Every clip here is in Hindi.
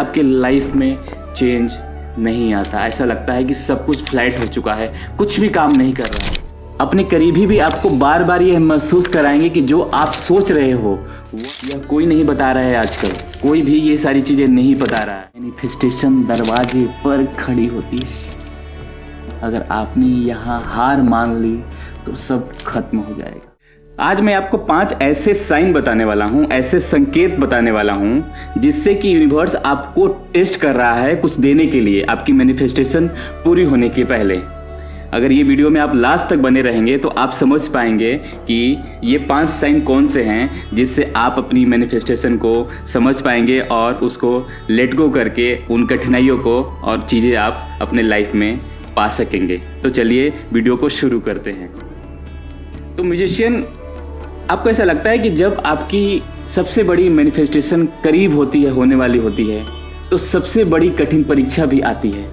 आपके लाइफ में चेंज नहीं आता। ऐसा लगता है कि सब कुछ फ्लैट हो चुका है, कुछ भी काम नहीं कर रहा है। अपने करीबी भी आपको बार बार ये महसूस कराएंगे कि जो आप सोच रहे हो यह कोई नहीं बता रहा है। आजकल कोई भी ये सारी चीज़ें नहीं बता रहा है। मैनिफेस्टेशन दरवाजे पर खड़ी होती है। अगर आपने यहाँ हार मान ली तो सब खत्म हो जाएगा। आज मैं आपको 5 ऐसे साइन बताने वाला हूँ, ऐसे संकेत बताने वाला हूँ जिससे कि यूनिवर्स आपको टेस्ट कर रहा है कुछ देने के लिए, आपकी मैनिफेस्टेशन पूरी होने के पहले। अगर ये वीडियो में आप लास्ट तक बने रहेंगे तो आप समझ पाएंगे कि ये 5 साइन कौन से हैं जिससे आप अपनी मैनिफेस्टेशन को समझ पाएंगे और उसको लेट गो करके उन कठिनाइयों को और चीज़ें आप अपने लाइफ में पा सकेंगे। तो चलिए वीडियो को शुरू करते हैं। तो म्यूजिशियन, आपको ऐसा लगता है कि जब आपकी सबसे बड़ी मैनिफेस्टेशन करीब होती है, होने वाली होती है, तो सबसे बड़ी कठिन परीक्षा भी आती है।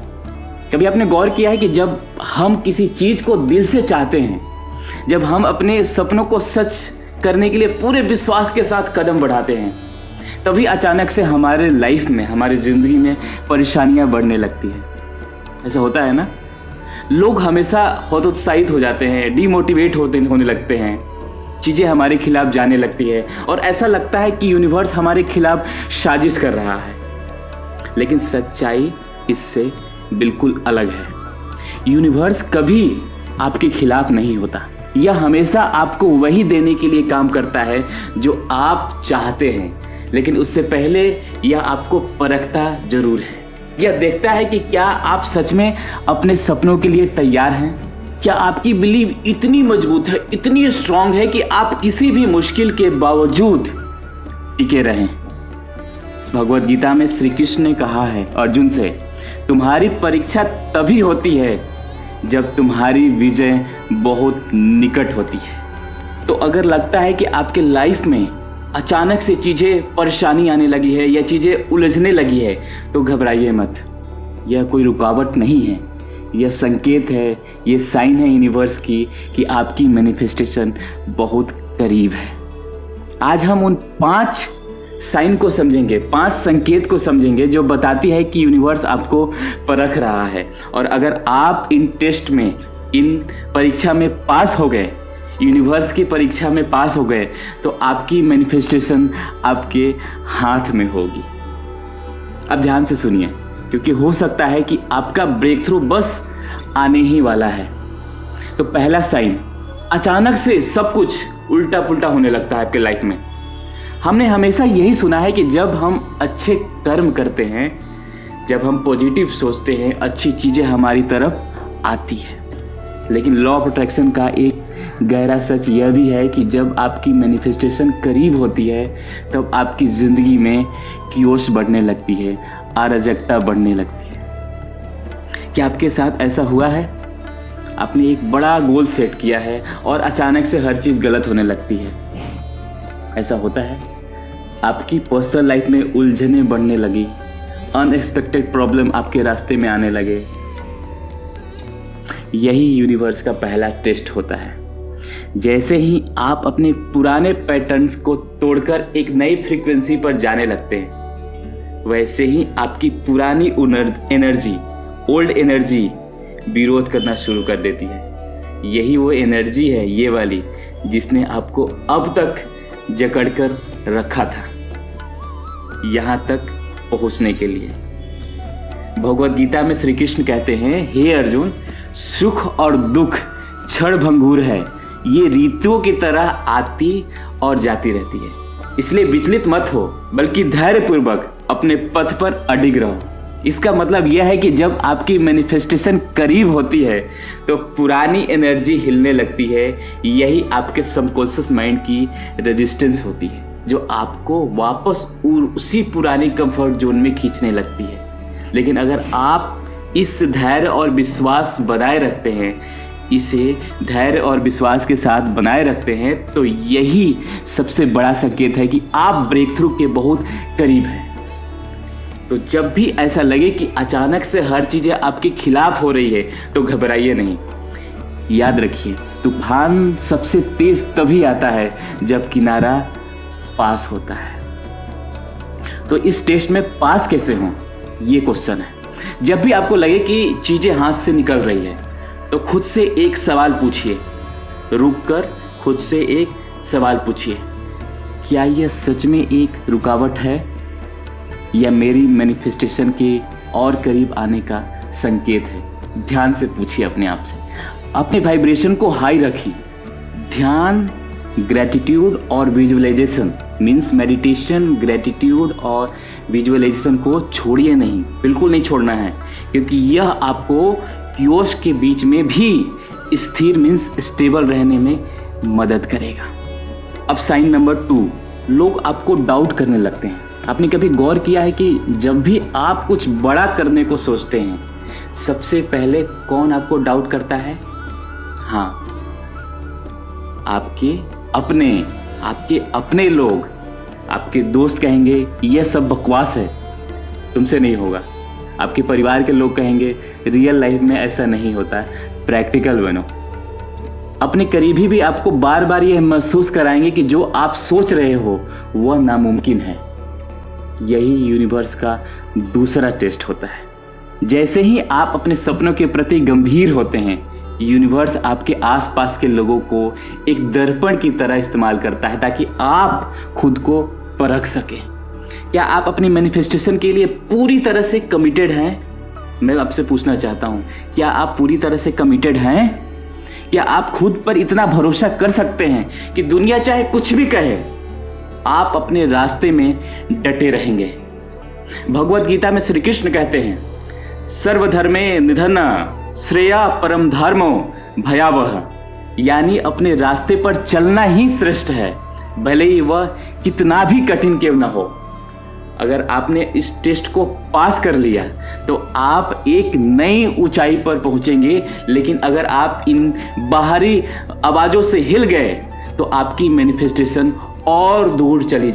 कभी आपने गौर किया है कि जब हम किसी चीज़ को दिल से चाहते हैं, जब हम अपने सपनों को सच करने के लिए पूरे विश्वास के साथ कदम बढ़ाते हैं, तभी अचानक से हमारे लाइफ में, हमारी ज़िंदगी में परेशानियां बढ़ने लगती हैं। ऐसा होता है ना? लोग हमेशा हतोत्साहित हो जाते हैं, डीमोटिवेट होने लगते हैं, चीज़ें हमारे खिलाफ जाने लगती है और ऐसा लगता है कि यूनिवर्स हमारे खिलाफ साजिश कर रहा है। लेकिन सच्चाई इससे बिल्कुल अलग है। यूनिवर्स कभी आपके खिलाफ नहीं होता। यह हमेशा आपको वही देने के लिए काम करता है जो आप चाहते हैं, लेकिन उससे पहले यह आपको परखता जरूर है। यह देखता है कि क्या आप सच में अपने सपनों के लिए तैयार हैं। क्या आपकी बिलीव इतनी मजबूत है, इतनी स्ट्रांग है कि आप किसी भी मुश्किल के बावजूद टिके रहें। भगवद गीता में श्री कृष्ण ने कहा है अर्जुन से, तुम्हारी परीक्षा तभी होती है जब तुम्हारी विजय बहुत निकट होती है। तो अगर लगता है कि आपके लाइफ में अचानक से चीज़ें परेशानी आने लगी है या चीज़ें उलझने लगी है, तो घबराइए मत। यह कोई रुकावट नहीं है, यह संकेत है, यह साइन है यूनिवर्स की कि आपकी मैनिफेस्टेशन बहुत करीब है। आज हम उन 5 साइन को समझेंगे, 5 संकेत को समझेंगे जो बताती है कि यूनिवर्स आपको परख रहा है। और अगर आप इन टेस्ट में, इन परीक्षा में पास हो गए, यूनिवर्स की परीक्षा में पास हो गए, तो आपकी मैनिफेस्टेशन आपके हाथ में होगी। अब ध्यान से सुनिए, क्योंकि हो सकता है कि आपका ब्रेक थ्रू बस आने ही वाला है। तो पहला साइन, अचानक से सब कुछ उल्टा पुल्टा होने लगता है आपके लाइफ में। हमने हमेशा यही सुना है कि जब हम अच्छे कर्म करते हैं, जब हम पॉजिटिव सोचते हैं, अच्छी चीज़ें हमारी तरफ आती है। लेकिन लॉ ऑफ अट्रैक्शन का एक गहरा सच यह भी है कि जब आपकी मैनिफेस्टेशन करीब होती है, तब आपकी ज़िंदगी में कियोस बढ़ने लगती है, अराजकता बढ़ने लगती है। क्या आपके साथ ऐसा हुआ है? आपने एक बड़ा गोल सेट किया है और अचानक से हर चीज़ गलत होने लगती है। ऐसा होता है? आपकी पर्सनल लाइफ में उलझने बढ़ने लगी, अनएक्सपेक्टेड प्रॉब्लम आपके रास्ते में आने लगे। यही यूनिवर्स का पहला टेस्ट होता है। जैसे ही आप अपने पुराने पैटर्न्स को तोड़कर एक नई फ्रीक्वेंसी पर जाने लगते हैं, वैसे ही आपकी पुरानी एनर्जी, ओल्ड एनर्जी विरोध करना शुरू कर देती है। यही वो एनर्जी है, ये वाली, जिसने आपको अब तक जकड़कर रखा था यहाँ तक पहुँचने के लिए। भगवद गीता में श्री कृष्ण कहते हैं, हे अर्जुन, सुख और दुख क्षण भंगुर है, ये ऋतुओं की तरह आती और जाती रहती है। इसलिए विचलित मत हो, बल्कि धैर्यपूर्वक अपने पथ पर अडिग रहो। इसका मतलब यह है कि जब आपकी मैनिफेस्टेशन करीब होती है तो पुरानी एनर्जी हिलने लगती है। यही आपके सबकॉन्शियस माइंड की रेजिस्टेंस होती है, जो आपको वापस उसी पुरानी कंफर्ट जोन में खींचने लगती है। लेकिन अगर आप इस धैर्य और विश्वास बनाए रखते हैं, इसे धैर्य और विश्वास के साथ बनाए रखते हैं, तो यही सबसे बड़ा संकेत है कि आप ब्रेक थ्रू के बहुत करीब हैं। तो जब भी ऐसा लगे कि अचानक से हर चीज़ें आपके खिलाफ हो रही है, तो घबराइए नहीं। याद रखिए, तूफान सबसे तेज तभी आता है जब किनारा पास होता है। तो इस टेस्ट में पास कैसे हों, ये क्वेश्चन है। जब भी आपको लगे कि चीज़ें हाथ से निकल रही है तो खुद से एक सवाल पूछिए, रुककर खुद से एक सवाल पूछिए, क्या यह सच में एक रुकावट है या मेरी मैनिफेस्टेशन के और करीब आने का संकेत है? ध्यान से पूछिए अपने आप से, अपने वाइब्रेशन को हाई रखिए। ध्यान, ग्रैटिट्यूड और विजुअलाइजेशन मीन्स मेडिटेशन, ग्रैटिट्यूड और विजुअलाइजेशन को छोड़िए नहीं, बिल्कुल नहीं छोड़ना है, क्योंकि यह आपको क्योस के बीच में भी स्थिर मीन्स स्टेबल रहने में मदद करेगा। अब साइन नंबर 2, लोग आपको डाउट करने लगते हैं। आपने कभी गौर किया है कि जब भी आप कुछ बड़ा करने को सोचते हैं, सबसे पहले कौन आपको डाउट करता है? हाँ, आपके अपने लोग, आपके दोस्त कहेंगे यह सब बकवास है, तुमसे नहीं होगा। आपके परिवार के लोग कहेंगे रियल लाइफ में ऐसा नहीं होता, प्रैक्टिकल बनो। अपने करीबी भी आपको बार बार यह महसूस कराएंगे कि जो आप सोच रहे हो वह नामुमकिन है। यही यूनिवर्स का दूसरा टेस्ट होता है। जैसे ही आप अपने सपनों के प्रति गंभीर होते हैं, यूनिवर्स आपके आसपास के लोगों को एक दर्पण की तरह इस्तेमाल करता है ताकि आप खुद को परख सकें। क्या आप अपनी मैनिफेस्टेशन के लिए पूरी तरह से कमिटेड हैं? मैं आपसे पूछना चाहता हूं, क्या आप पूरी तरह से कमिटेड हैं? क्या आप खुद पर इतना भरोसा कर सकते हैं कि दुनिया चाहे कुछ भी कहे, आप अपने रास्ते में डटे रहेंगे? भगवत गीता में श्री कृष्ण कहते हैं, सर्वधर्मे निधन श्रेया परम धर्मो भयावह, यानी अपने रास्ते पर चलना ही श्रेष्ठ है, भले ही वह कितना भी कठिन क्यों न हो। अगर आपने इस टेस्ट को पास कर लिया तो आप एक नई ऊंचाई पर पहुंचेंगे, लेकिन अगर आप इन बाहरी आवाज़ों से हिल गए तो आपकी मैनिफेस्टेशन और दूर चली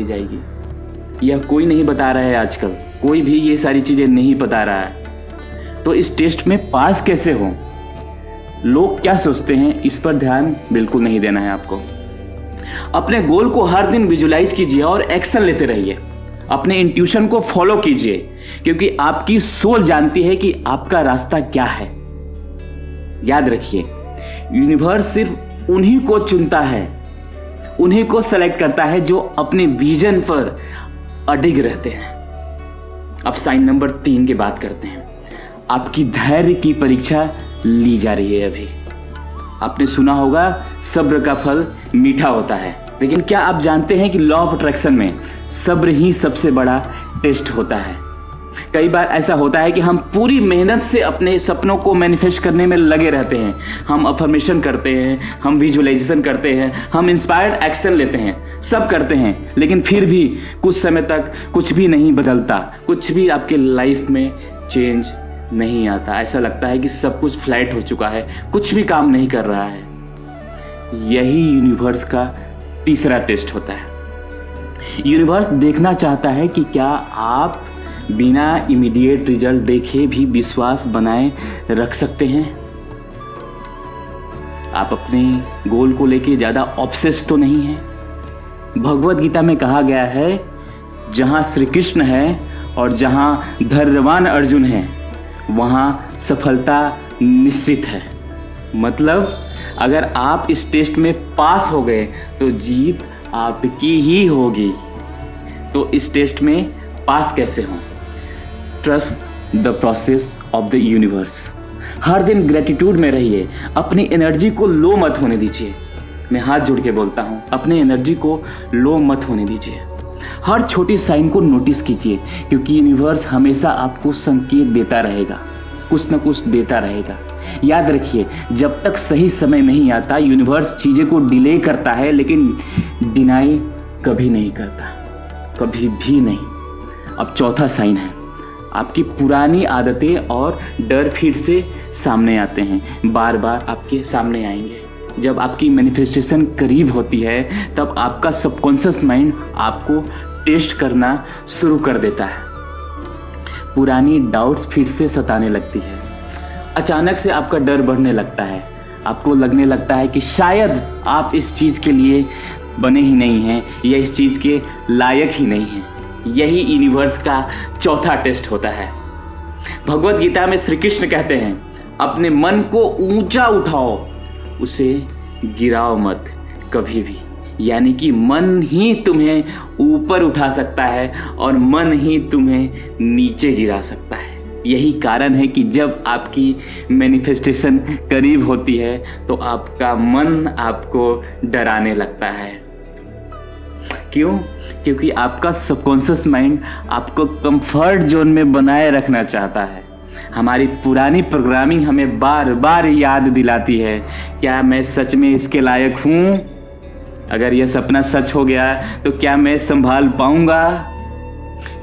जाएगी। यह कोई नहीं बता रहा है, आजकल कोई भी ये सारी चीज़ें नहीं बता रहा है। तो इस टेस्ट में पास कैसे हो, लोग क्या सोचते हैं, इस पर ध्यान बिल्कुल नहीं देना है आपको। अपने गोल को हर दिन विजुलाइज कीजिए और एक्शन लेते रहिए। अपने इंट्यूशन को फॉलो कीजिए, क्योंकि आपकी सोल जानती है कि आपका रास्ता क्या है। याद रखिए, यूनिवर्स सिर्फ उन्हीं को चुनता है, उन्हीं को सेलेक्ट करता है जो अपने विजन पर अडिग रहते हैं। अब साइन नंबर 3 की बात करते हैं। आपकी धैर्य की परीक्षा ली जा रही है अभी। आपने सुना होगा सब्र का फल मीठा होता है, लेकिन क्या आप जानते हैं कि लॉ ऑफ अट्रैक्शन में सब्र ही सबसे बड़ा टेस्ट होता है। कई बार ऐसा होता है कि हम पूरी मेहनत से अपने सपनों को मैनिफेस्ट करने में लगे रहते हैं। हम अफर्मेशन करते हैं, हम विजुअलाइजेशन करते हैं, हम इंस्पायर्ड एक्शन लेते हैं, सब करते हैं, लेकिन फिर भी कुछ समय तक कुछ भी नहीं बदलता, कुछ भी आपके लाइफ में चेंज नहीं आता। ऐसा लगता है कि सब कुछ फ्लैट हो चुका है, कुछ भी काम नहीं कर रहा है। यही यूनिवर्स का तीसरा टेस्ट होता है। यूनिवर्स देखना चाहता है कि क्या आप बिना इमीडिएट रिजल्ट देखे भी विश्वास बनाए रख सकते हैं। आप अपने गोल को लेके ज़्यादा ऑब्सेस तो नहीं है। भगवत गीता में कहा गया है, जहाँ श्री कृष्ण है और जहाँ धैर्यवान अर्जुन है, वहाँ सफलता निश्चित है। मतलब अगर आप इस टेस्ट में पास हो गए तो जीत आपकी ही होगी। तो इस टेस्ट में पास कैसे हो? Trust the process of the universe. हर दिन ग्रेटिट्यूड में रहिए, अपनी एनर्जी को लो मत होने दीजिए। मैं हाथ जोड़ के बोलता हूँ, अपनी एनर्जी को लो मत होने दीजिए। हर छोटी साइन को नोटिस कीजिए, क्योंकि यूनिवर्स हमेशा आपको संकेत देता रहेगा, कुछ न कुछ देता रहेगा। याद रखिए, जब तक सही समय नहीं आता, यूनिवर्स चीज़ें को डिले करता है, लेकिन डिनाई कभी नहीं करता, कभी भी नहीं। अब चौथा साइन है, आपकी पुरानी आदतें और डर फिर से सामने आते हैं, बार बार आपके सामने आएंगे। जब आपकी मैनिफेस्टेशन करीब होती है, तब आपका सबकॉन्शियस माइंड आपको टेस्ट करना शुरू कर देता है। पुरानी डाउट्स फिर से सताने लगती है। अचानक से आपका डर बढ़ने लगता है। आपको लगने लगता है कि शायद आप इस चीज़ के लिए बने ही नहीं हैं या इस चीज़ के लायक ही नहीं हैं। यही यूनिवर्स का चौथा टेस्ट होता है। भगवत गीता में श्री कृष्ण कहते हैं, अपने मन को ऊंचा उठाओ, उसे गिराओ मत कभी भी। यानी कि मन ही तुम्हें ऊपर उठा सकता है और मन ही तुम्हें नीचे गिरा सकता है। यही कारण है कि जब आपकी मैनिफेस्टेशन करीब होती है तो आपका मन आपको डराने लगता है। क्यों? क्योंकि आपका सबकॉन्शियस माइंड आपको कंफर्ट जोन में बनाए रखना चाहता है। हमारी पुरानी प्रोग्रामिंग हमें बार बार याद दिलाती है, क्या मैं सच में इसके लायक हूँ? अगर यह सपना सच हो गया तो क्या मैं संभाल पाऊंगा?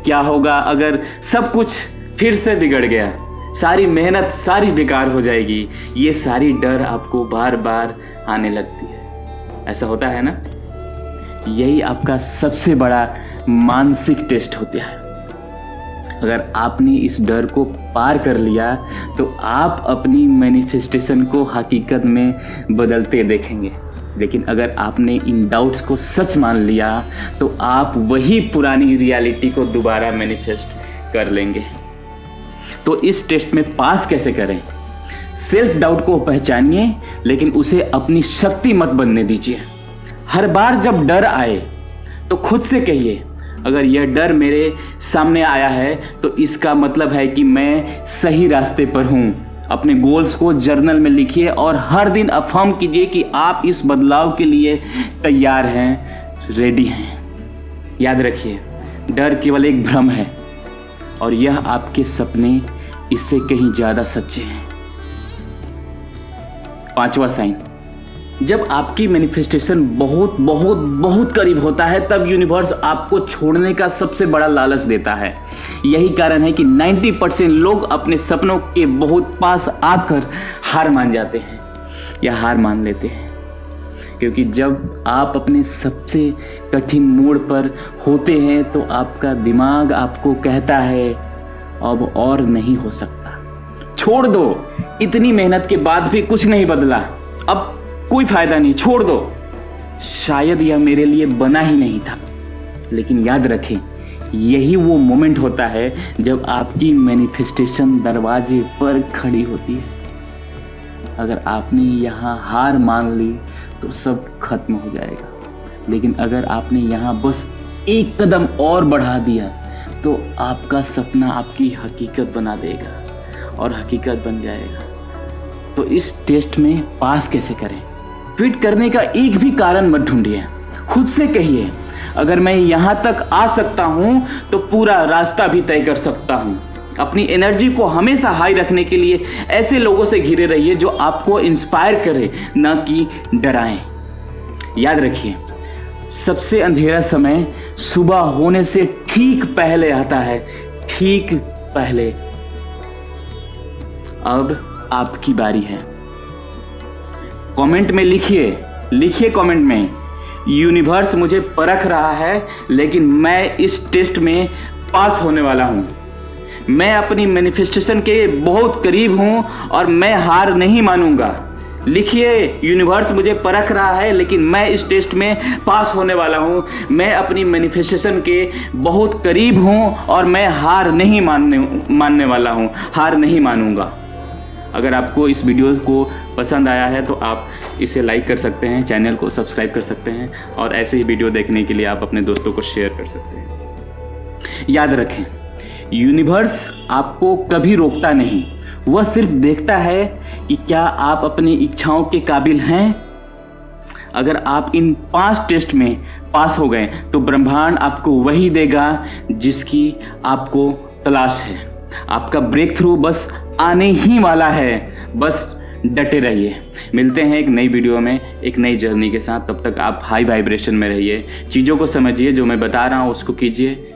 क्या होगा अगर सब कुछ फिर से बिगड़ गया? सारी मेहनत सारी बेकार हो जाएगी। ये सारी डर आपको बार बार आने लगती है। ऐसा होता है ना? यही आपका सबसे बड़ा मानसिक टेस्ट होता है। अगर आपने इस डर को पार कर लिया तो आप अपनी मैनिफेस्टेशन को हकीकत में बदलते देखेंगे। लेकिन अगर आपने इन डाउट्स को सच मान लिया तो आप वही पुरानी रियलिटी को दोबारा मैनिफेस्ट कर लेंगे। तो इस टेस्ट में पास कैसे करें? सेल्फ डाउट को पहचानिए, लेकिन उसे अपनी शक्ति मत बनने दीजिए। हर बार जब डर आए तो खुद से कहिए, अगर यह डर मेरे सामने आया है तो इसका मतलब है कि मैं सही रास्ते पर हूँ। अपने गोल्स को जर्नल में लिखिए और हर दिन अफर्म कीजिए कि आप इस बदलाव के लिए तैयार हैं, रेडी हैं। याद रखिए, डर केवल एक भ्रम है और यह आपके सपने इससे कहीं ज़्यादा सच्चे हैं। 5वां साइन, जब आपकी मैनिफेस्टेशन बहुत बहुत बहुत करीब होता है तब यूनिवर्स आपको छोड़ने का सबसे बड़ा लालच देता है। यही कारण है कि 90% लोग अपने सपनों के बहुत पास आकर हार मान जाते हैं या हार मान लेते हैं। क्योंकि जब आप अपने सबसे कठिन मोड़ पर होते हैं तो आपका दिमाग आपको कहता है अब और नहीं हो सकता, छोड़ दो, इतनी मेहनत के बाद भी कुछ नहीं बदला, अब कोई फायदा नहीं, छोड़ दो, शायद यह मेरे लिए बना ही नहीं था। लेकिन याद रखें, यही वो मोमेंट होता है जब आपकी मैनिफेस्टेशन दरवाजे पर खड़ी होती है। अगर आपने यहाँ हार मान ली तो सब खत्म हो जाएगा। लेकिन अगर आपने यहाँ बस एक कदम और बढ़ा दिया तो आपका सपना आपकी हकीकत बना देगा और हकीकत बन जाएगा। तो इस टेस्ट में पास कैसे करें? क्विट करने का एक भी कारण मत ढूंढिए। खुद से कहिए, अगर मैं यहाँ तक आ सकता हूँ तो पूरा रास्ता भी तय कर सकता हूँ। अपनी एनर्जी को हमेशा हाई रखने के लिए ऐसे लोगों से घिरे रहिए जो आपको इंस्पायर करे, ना कि डराएं। याद रखिए, सबसे अंधेरा समय सुबह होने से ठीक पहले आता है, ठीक पहले। अब आपकी बारी है। कमेंट में लिखिए कमेंट में, यूनिवर्स मुझे परख रहा है लेकिन मैं इस टेस्ट में पास होने वाला हूँ। मैं अपनी मैनिफेस्टेशन के बहुत करीब हूँ और मैं हार नहीं मानूंगा। लिखिए, यूनिवर्स मुझे परख रहा है लेकिन मैं इस टेस्ट में पास होने वाला हूँ। मैं अपनी मैनिफेस्टेशन के बहुत करीब हूँ और मैं हार नहीं मानने वाला हूँ, हार नहीं मानूंगा। अगर आपको इस वीडियो को पसंद आया है तो आप इसे लाइक कर सकते हैं, चैनल को सब्सक्राइब कर सकते हैं और ऐसे ही वीडियो देखने के लिए आप अपने दोस्तों को शेयर कर सकते हैं। याद रखें, यूनिवर्स आपको कभी रोकता नहीं, वह सिर्फ देखता है कि क्या आप अपनी इच्छाओं के काबिल हैं। अगर आप इन 5 टेस्ट में पास हो गए तो ब्रह्मांड आपको वही देगा जिसकी आपको तलाश है। आपका ब्रेक थ्रू बस आने ही वाला है, बस डटे रहिए। मिलते हैं एक नई वीडियो में एक नई जर्नी के साथ। तब तक आप हाई वाइब्रेशन में रहिए, चीज़ों को समझिए, जो मैं बता रहा हूँ उसको कीजिए।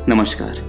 नमस्कार।